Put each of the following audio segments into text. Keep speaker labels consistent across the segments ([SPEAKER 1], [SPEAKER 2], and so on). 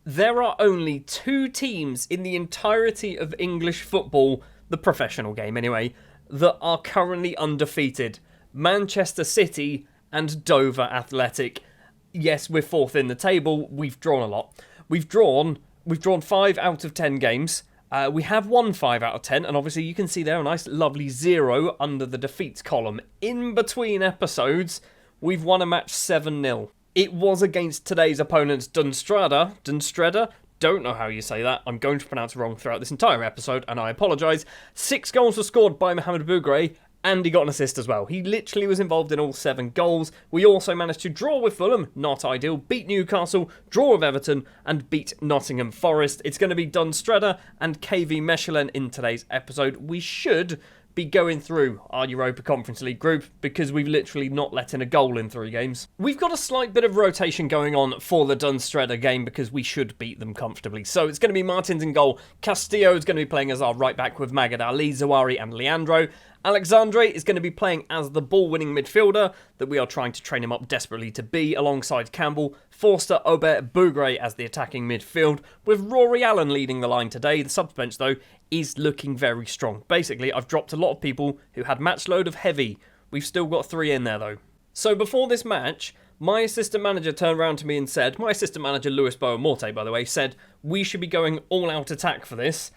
[SPEAKER 1] There are only two teams in the entirety of English football, the professional game anyway, that are currently undefeated. Manchester City and Dover Athletic. Yes, we're fourth in the table. We've drawn a lot. We've drawn 5 out of 10 games. We have won 5 out of 10, and obviously you can see there a nice lovely 0 under the defeats column. In between episodes, we've won a match 7-0. It was against today's opponents, Dunstrada, don't know how you say that. I'm going to pronounce it wrong throughout this entire episode, and I apologise. 6 goals were scored by Mohamed Bougray, and he got an assist as well. He literally was involved in all 7 goals. We also managed to draw with Fulham, not ideal, beat Newcastle, draw with Everton, and beat Nottingham Forest. It's going to be Dunstrada and KV Mechelen in today's episode. We should be going through our Europa Conference League group because we've literally not let in a goal in 3 games. We've got a slight bit of rotation going on for the Dunstrada game because we should beat them comfortably. So it's going to be Martins in goal. Castillo is going to be playing as our right back with Magad Ali, Zawari and Leandro. Alexandre is going to be playing as the ball-winning midfielder that we are trying to train him up desperately to be, alongside Campbell, Forster, Aubert, Bougray as the attacking midfield, with Rory Allen leading the line today. The subs bench, though, is looking very strong. Basically, I've dropped a lot of people who had match load of heavy. We've still got 3 in there, though. So before this match, my assistant manager turned around to me and said, my assistant manager, Luis Boamorte, by the way, said, we should be going all-out attack for this.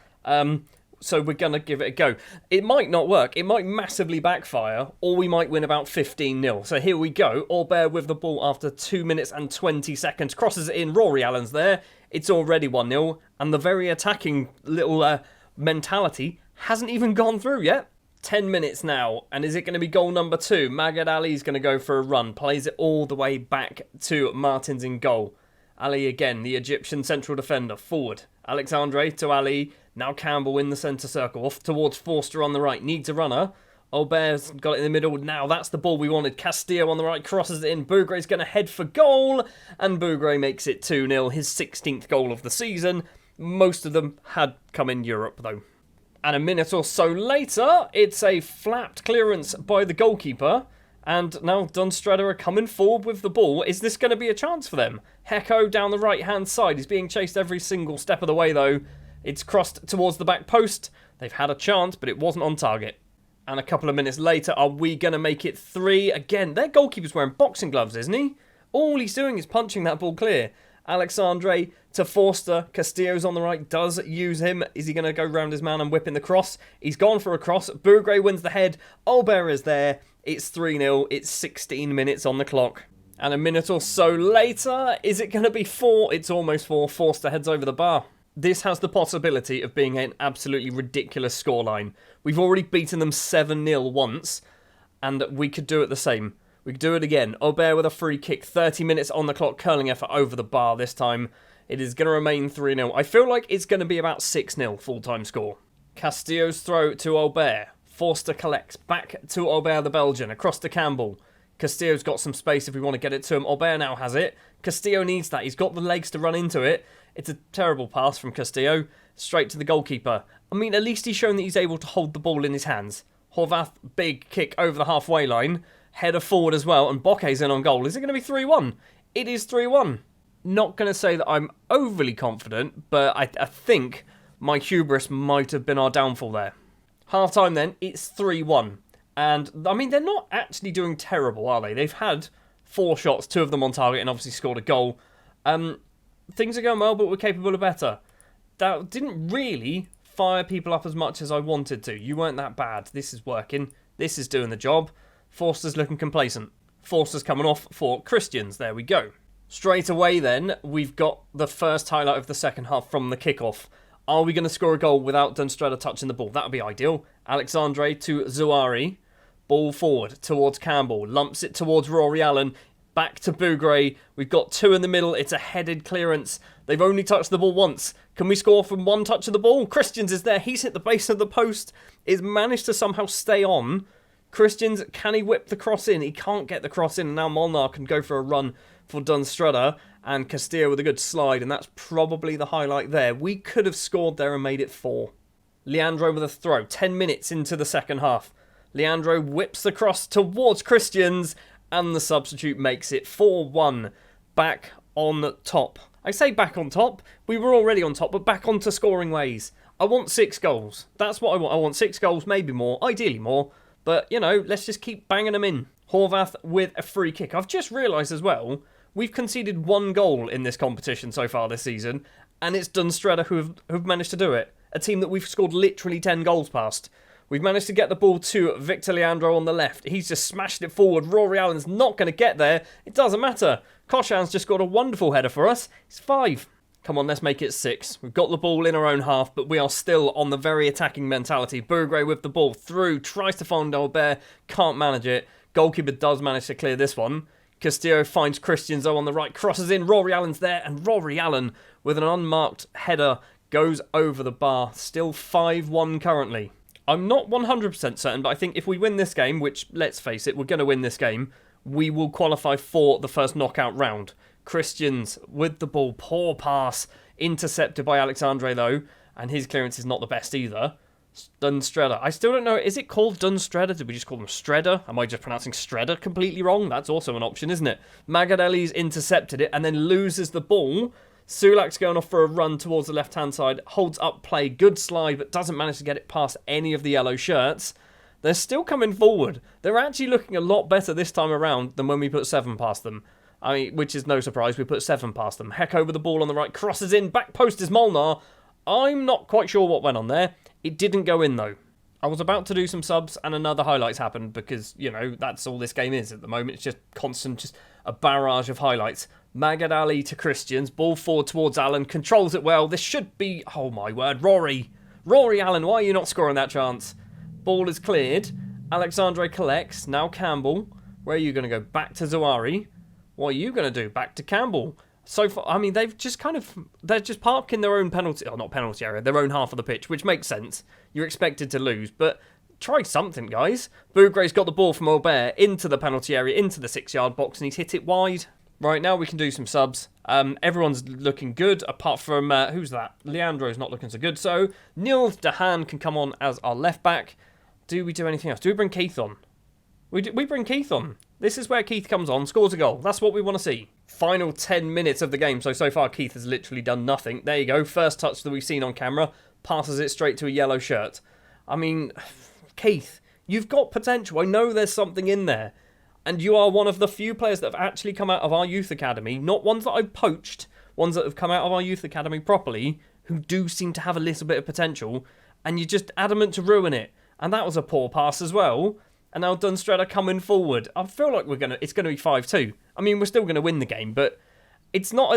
[SPEAKER 1] So we're going to give it a go. It might not work. It might massively backfire, or we might win about 15-0. So here we go. Aubert with the ball after 2 minutes and 20 seconds. Crosses it in. Rory Allen's there. It's already 1-0. And the very attacking little mentality hasn't even gone through yet. 10 minutes now. And is it going to be goal number 2? Magad Ali's going to go for a run. Plays it all the way back to Martins in goal. Ali again, the Egyptian central defender. Forward. Alexandre to Ali. Now Campbell in the centre circle. Off towards Forster on the right. Needs a runner. Aubert's got it in the middle. Now that's the ball we wanted. Castillo on the right. Crosses it in. Bougray's going to head for goal. And Bougray makes it 2-0. His 16th goal of the season. Most of them had come in Europe, though. And a minute or so later, it's a flapped clearance by the goalkeeper. And now Dunstrada are coming forward with the ball. Is this going to be a chance for them? Hecko down the right-hand side. He's being chased every single step of the way, though. It's crossed towards the back post. They've had a chance, but it wasn't on target. And a couple of minutes later, are we going to make it 3? Again, their goalkeeper's wearing boxing gloves, isn't he? All he's doing is punching that ball clear. Alexandre to Forster. Castillo's on the right, does use him. Is he going to go round his man and whip in the cross? He's gone for a cross. Bougray wins the head. Aubert is there. It's 3-0. It's 16 minutes on the clock. And a minute or so later, is it going to be 4? It's almost 4. Forster heads over the bar. This has the possibility of being an absolutely ridiculous scoreline. We've already beaten them 7-0 once, and we could do it the same. We could do it again. Aubert with a free kick, 30 minutes on the clock, curling effort over the bar this time. It is going to remain 3-0. I feel like it's going to be about 6-0 full-time score. Castillo's throw to Aubert. Forster collects back to Aubert the Belgian, across to Campbell. Castillo's got some space if we want to get it to him. Aubert now has it. Castillo needs that. He's got the legs to run into it. It's a terrible pass from Castillo. Straight to the goalkeeper. I mean, at least he's shown that he's able to hold the ball in his hands. Horvath, big kick over the halfway line. Header forward as well. And Bokeh's in on goal. Is it going to be 3-1? It is 3-1. Not going to say that I'm overly confident, but I think my hubris might have been our downfall there. Half time then, it's 3-1. And, I mean, they're not actually doing terrible, are they? They've had 4 shots, 2 of them on target, and obviously scored a goal. Things are going well, but we're capable of better. That didn't really fire people up as much as I wanted to. You weren't that bad. This is working. This is doing the job. Forster's looking complacent. Forster's coming off for Christians. There we go. Straight away then, we've got the first highlight of the second half from the kickoff. Are we going to score a goal without Dunstrada touching the ball? That would be ideal. Alexandre to Zawari. Ball forward towards Campbell. Lumps it towards Rory Allen. Back to Bougray. We've got 2 in the middle. It's a headed clearance. They've only touched the ball once. Can we score from 1 touch of the ball? Christians is there. He's hit the base of the post. He's managed to somehow stay on. Christians, can he whip the cross in? He can't get the cross in. And now Molnar can go for a run for Dunstrada. And Castillo with a good slide. And that's probably the highlight there. We could have scored there and made it 4. Leandro with a throw. 10 minutes into the second half. Leandro whips the cross towards Christians. And the substitute makes it 4-1. Back on top. I say back on top. We were already on top, but back onto scoring ways. I want 6 goals. That's what I want. I want 6 goals, maybe more. Ideally more. But, you know, let's just keep banging them in. Horvath with a free kick. I've just realised as well, we've conceded 1 goal in this competition so far this season, and it's Dunstredder who've managed to do it. A team that we've scored literally 10 goals past. We've managed to get the ball to Victor Leandro on the left. He's just smashed it forward. Rory Allen's not going to get there. It doesn't matter. Koshan's just got a wonderful header for us. It's 5. Come on, let's make it 6. We've got the ball in our own half, but we are still on the very attacking mentality. Bougre with the ball through, tries to find Albert, can't manage it. Goalkeeper does manage to clear this one. Castillo finds Christians on the right, crosses in. Rory Allen's there, and Rory Allen with an unmarked header goes over the bar. Still 5-1 currently. I'm not 100% certain, but I think if we win this game, which, let's face it, we're going to win this game, we will qualify for the first knockout round. Christians with the ball, poor pass, intercepted by Alexandre though, and his clearance is not the best either. Dunstredder. I still don't know, is it called Dunstredder? Did we just call them Stredder? Am I just pronouncing Stredder completely wrong? That's also an option, isn't it? Magadelli's intercepted it and then loses the ball. Sulak's going off for a run towards the left-hand side, holds up play, good slide, but doesn't manage to get it past any of the yellow shirts. They're still coming forward. They're actually looking a lot better this time around than when we put 7 past them. I mean, which is no surprise, we put 7 past them. Heck over the ball on the right, crosses in, back post is Molnar. I'm not quite sure what went on there. It didn't go in though. I was about to do some subs and another highlights happened because, you know, that's all this game is at the moment. It's just constant, just a barrage of highlights. Magad Ali to Christians, ball forward towards Allen, controls it well. This should be, oh my word, Rory Allen, why are you not scoring that chance? Ball is cleared. Alexandre collects, now Campbell. Where are you going to go? Back to Zawari. What are you going to do? Back to Campbell. So far, I mean, they're just parking their own penalty, or not penalty area, their own half of the pitch, which makes sense. You're expected to lose, but try something, guys. Bougre's got the ball from Aubert into the penalty area, into the 6-yard box, and he's hit it wide. Right, now we can do some subs. Everyone's looking good, apart from, who's that? Leandro's not looking so good. So, Niels de Haan can come on as our left back. Do we do anything else? Do we bring Keith on? We bring Keith on. This is where Keith comes on, scores a goal. That's what we want to see. Final 10 minutes of the game. So far, Keith has literally done nothing. There you go. First touch that we've seen on camera. Passes it straight to a yellow shirt. I mean, Keith, you've got potential. I know there's something in there. And you are one of the few players that have actually come out of our youth academy, not ones that I've poached, ones that have come out of our youth academy properly, who do seem to have a little bit of potential, and you're just adamant to ruin it. And that was a poor pass as well. And now Dunstredder coming forward. I feel like it's going to be 5-2. I mean, we're still going to win the game, but it's not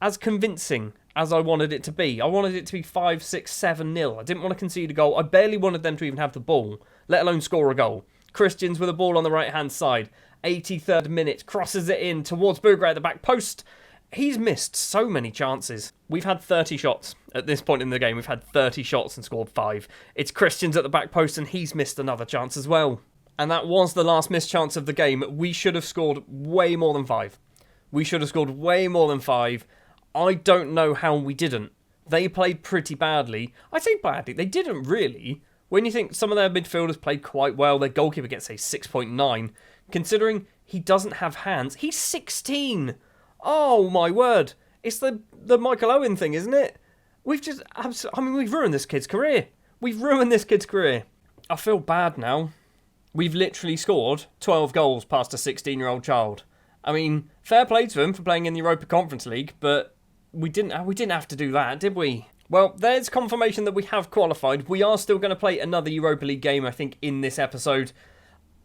[SPEAKER 1] as convincing as I wanted it to be. I wanted it to be 5, 6, 7-0. I didn't want to concede a goal. I barely wanted them to even have the ball, let alone score a goal. Christians with a ball on the right-hand side. 83rd minute. Crosses it in towards Bougre at the back post. He's missed so many chances. We've had 30 shots. At this point in the game, we've had 30 shots and scored 5. It's Christians at the back post, and he's missed another chance as well. And that was the last missed chance of the game. We should have scored way more than 5. We should have scored way more than 5. I don't know how we didn't. They played pretty badly. I say badly. They didn't really. When you think some of their midfielders played quite well, their goalkeeper gets a 6.9. Considering he doesn't have hands, he's 16. Oh my word. It's the Michael Owen thing, isn't it? We've ruined this kid's career. We've ruined this kid's career. I feel bad now. We've literally scored 12 goals past a 16-year-old child. I mean, fair play to him for playing in the Europa Conference League, but we didn't have to do that, did we? Well, there's confirmation that we have qualified. We are still going to play another Europa League game, I think, in this episode.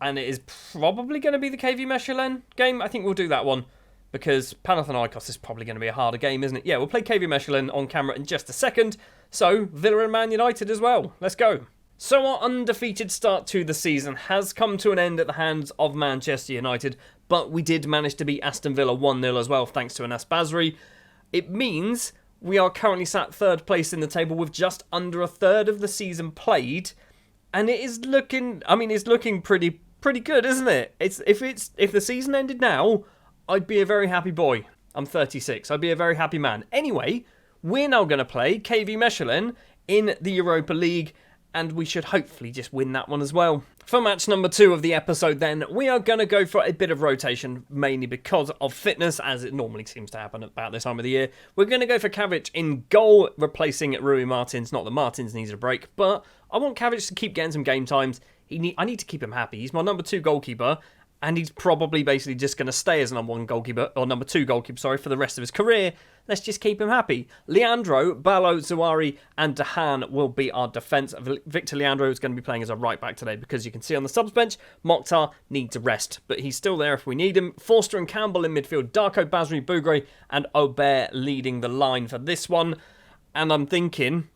[SPEAKER 1] And it is probably going to be the KV Mechelen game. I think we'll do that one. Because Panathinaikos is probably going to be a harder game, isn't it? Yeah, we'll play KV Mechelen on camera in just a second. So, Villa and Man United as well. Let's go. So our undefeated start to the season has come to an end at the hands of Manchester United. But we did manage to beat Aston Villa 1-0 as well, thanks to Anas Basri. It means we are currently sat 3rd place in the table with just under a third of the season played. And it is looking, it's looking pretty good, isn't it? If the season ended now, I'd be a very happy boy. I'm 36. I'd be a very happy man. Anyway, we're now going to play KV Mechelen in the Europa League. and we should hopefully just win that one as well. For match number 2 of the episode then, we are going to go for a bit of rotation, mainly because of fitness, as it normally seems to happen about this time of the year. We're going to go for Kavic in goal, replacing Rui Martins. Not that Martins needs a break, but I want Kavic to keep getting some game times. I need to keep him happy. He's my number 2 goalkeeper, and he's probably basically just going to stay as number 1 goalkeeper, or number 2 goalkeeper, for the rest of his career. Let's just keep him happy. Leandro, Ballo, Zawari, and Dahan will be our defence. Victor Leandro is going to be playing as a right back today because you can see on the subs bench, Mokhtar needs a rest, but he's still there if we need him. Forster and Campbell in midfield, Darko, Basri, Bougre, and Aubert leading the line for this one. And I'm thinking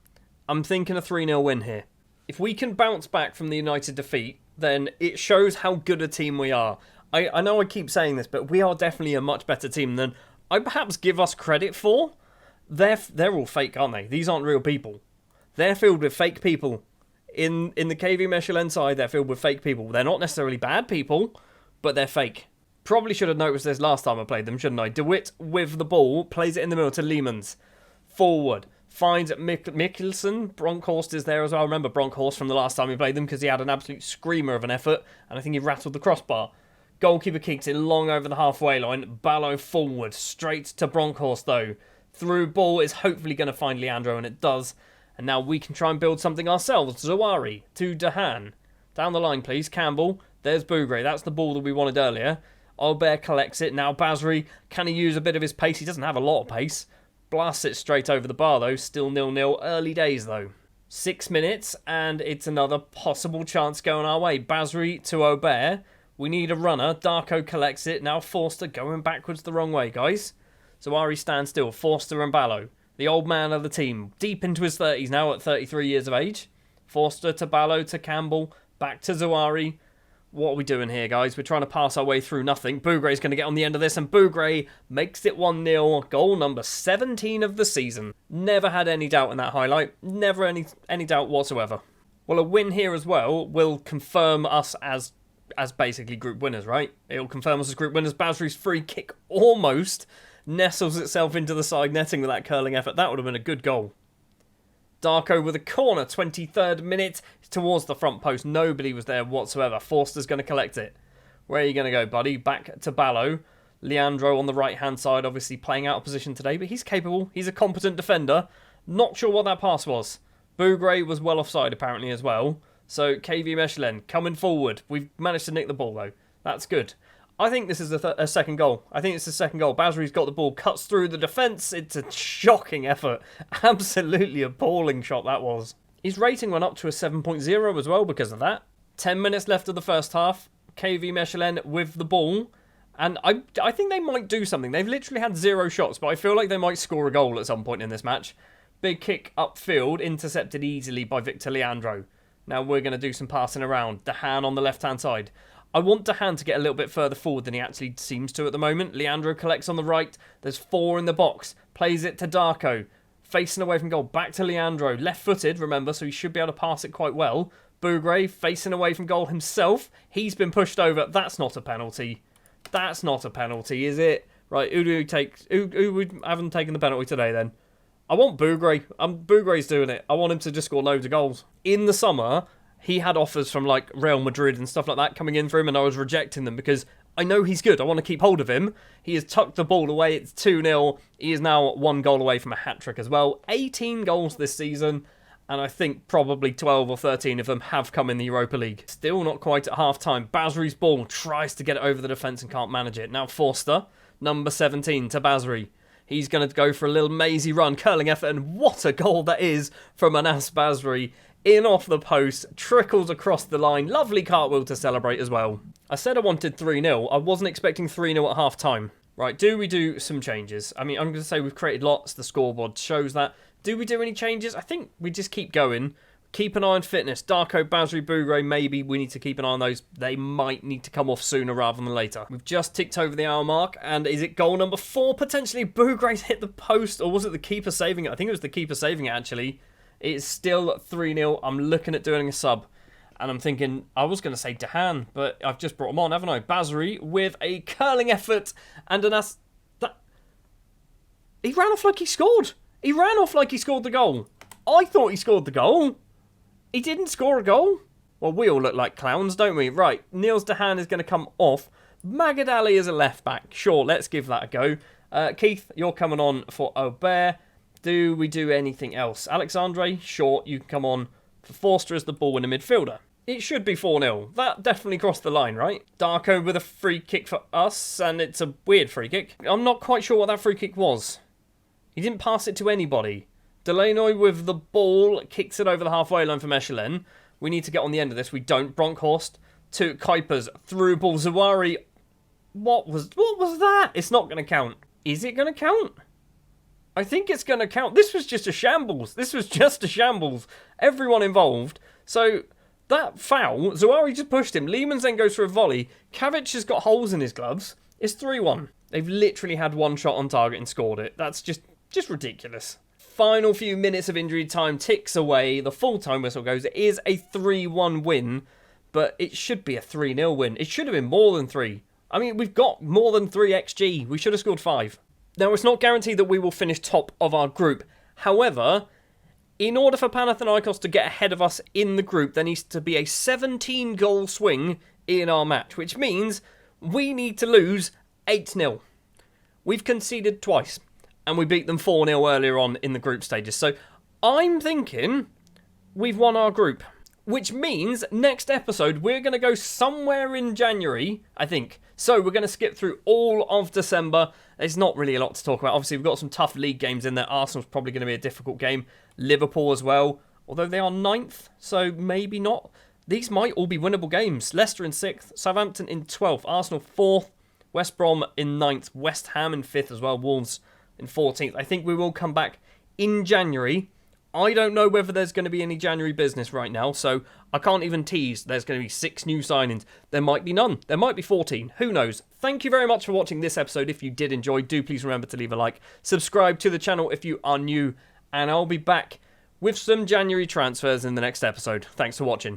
[SPEAKER 1] a 3-0 win here. If we can bounce back from the United defeat, then it shows how good a team we are. I know I keep saying this, but we are definitely a much better team than I perhaps give us credit for. They're all fake, aren't they? These aren't real people. They're filled with fake people. In the KV Mechelen side, they're filled with fake people. They're not necessarily bad people, but they're fake. Probably should have noticed this last time I played them, shouldn't I? De Witt with the ball, plays it in the middle to Leemans. Forward. Finds Mikkelsen. Bronkhorst is there as well. I remember Bronkhorst from the last time we played them because he had an absolute screamer of an effort, and I think he rattled the crossbar. Goalkeeper kicks it long over the halfway line. Ballo forward. Straight to Bronkhorst though. Through ball is hopefully going to find Leandro, and it does. And now we can try and build something ourselves. Zawari to Dahan. Down the line please. Campbell. There's Bougre. That's the ball that we wanted earlier. Aubert collects it. Now Basri. Can he use a bit of his pace? He doesn't have a lot of pace. Blasts it straight over the bar though. Still 0-0. Early days though. 6 minutes and it's another possible chance going our way. Basri to Aubert. We need a runner. Darko collects it. Now Forster going backwards the wrong way, guys. Zawari stands still. Forster and Ballo. The old man of the team. Deep into his 30s now at 33 years of age. Forster to Ballo to Campbell. Back to Zawari. What are we doing here, guys? We're trying to pass our way through nothing. Bougre's going to get on the end of this, and Bougre makes it 1-0. Goal number 17 of the season. Never had any doubt in that highlight. Never any doubt whatsoever. Well, a win here as well will confirm us as basically group winners, right? It'll confirm us as group winners. Basri's free kick almost nestles itself into the side netting with that curling effort. That would have been a good goal. Darko with a corner, 23rd minute, towards the front post. Nobody was there whatsoever. Forster's going to collect it. Where are you going to go, buddy? Back to Ballo. Leandro on the right-hand side, obviously playing out of position today, but he's capable. He's a competent defender. Not sure what that pass was. Bougre was well offside, apparently, as well. So, KV Mechelen coming forward. We've managed to nick the ball, though. That's good. I think this is a second goal. I think it's the second goal. Basri's got the ball, cuts through the defence. It's a shocking effort. Absolutely appalling shot that was. His rating went up to a 7.0 as well because of that. 10 minutes left of the first half. KV Mechelen with the ball. And I think they might do something. They've literally had 0 shots, but I feel like they might score a goal at some point in this match. Big kick upfield, intercepted easily by Victor Leandro. Now we're going to do some passing around. Dahan on the left-hand side. I want Dahan to get a little bit further forward than he actually seems to at the moment. Leandro collects on the right. There's 4 in the box. Plays it to Darko. Facing away from goal. Back to Leandro. Left-footed, remember, so he should be able to pass it quite well. Bougre facing away from goal himself. He's been pushed over. That's not a penalty. That's not a penalty, is it? Right, who haven't taken the penalty today then? I want Bougre. Bougre's doing it. I want him to just score loads of goals. In the summer, he had offers from like Real Madrid and stuff like that coming in for him, and I was rejecting them because I know he's good. I want to keep hold of him. He has tucked the ball away. It's 2-0. He is now 1 goal away from a hat-trick as well. 18 goals this season, and I think probably 12 or 13 of them have come in the Europa League. Still not quite at half-time. Basri's ball tries to get it over the defence and can't manage it. Now Forster, number 17, to Basri. He's going to go for a little mazy run, curling effort, and what a goal that is from Anas Basri. In off the post, trickles across the line. Lovely cartwheel to celebrate as well. I said I wanted 3-0. I wasn't expecting 3-0 at half-time. Right, do we do some changes? I mean, I'm going to say we've created lots. The scoreboard shows that. Do we do any changes? I think we just keep going. Keep an eye on fitness. Darko, Basri, Bougre, maybe we need to keep an eye on those. They might need to come off sooner rather than later. We've just ticked over the hour mark, and is it goal number 4 potentially? Bougre's hit the post, or was it the keeper saving it? I think it was the keeper saving it, actually. It's still 3-0. I'm looking at doing a sub, and I'm thinking, I was going to say Dahan, but I've just brought him on, haven't I? Basri with a curling effort, and he ran off like he scored. He ran off like he scored the goal. I thought he scored the goal. He didn't score a goal? Well, we all look like clowns, don't we? Right, Niels Dehan is going to come off. Magad Ali is a left-back. Sure, let's give that a go. Keith, you're coming on for Aubert. Do we do anything else? Alexandre, sure, you can come on for Forster as the ball-winner midfielder. It should be 4-0. That definitely crossed the line, right? Darko with a free kick for us, and it's a weird free kick. I'm not quite sure what that free kick was. He didn't pass it to anybody. Delannoy with the ball, kicks it over the halfway line for Mechelen. We need to get on the end of this. We don't. Bronkhorst to Kuipers, through ball. Zawari. What was that? It's not going to count. Is it going to count? I think it's going to count. This was just a shambles. Everyone involved. So that foul, Zawari just pushed him. Lehman's then goes for a volley. Kavic has got holes in his gloves. It's 3-1. They've literally had one shot on target and scored it. That's just ridiculous. Final few minutes of injury time ticks away. The full-time whistle goes. It is a 3-1 win, but it should be a 3-0 win. It should have been more than 3. I mean, we've got more than 3 XG. We should have scored 5. Now, it's not guaranteed that we will finish top of our group. However, in order for Panathinaikos to get ahead of us in the group, there needs to be a 17-goal swing in our match, which means we need to lose 8-0. We've conceded twice, and we beat them 4-0 earlier on in the group stages. So I'm thinking we've won our group, which means next episode we're going to go somewhere in January, I think. So we're going to skip through all of December. There's not really a lot to talk about. Obviously, we've got some tough league games in there. Arsenal's probably going to be a difficult game. Liverpool as well, although they are 9th, so maybe not. These might all be winnable games. Leicester in 6th, Southampton in 12th, Arsenal 4th, West Brom in 9th, West Ham in 5th as well, Wolves in 14th. I think we will come back in January. I don't know whether there's going to be any January business right now, so I can't even tease. There's going to be 6 new signings. There might be none. There might be 14. Who knows? Thank you very much for watching this episode. If you did enjoy, do please remember to leave a like. Subscribe to the channel if you are new, and I'll be back with some January transfers in the next episode. Thanks for watching.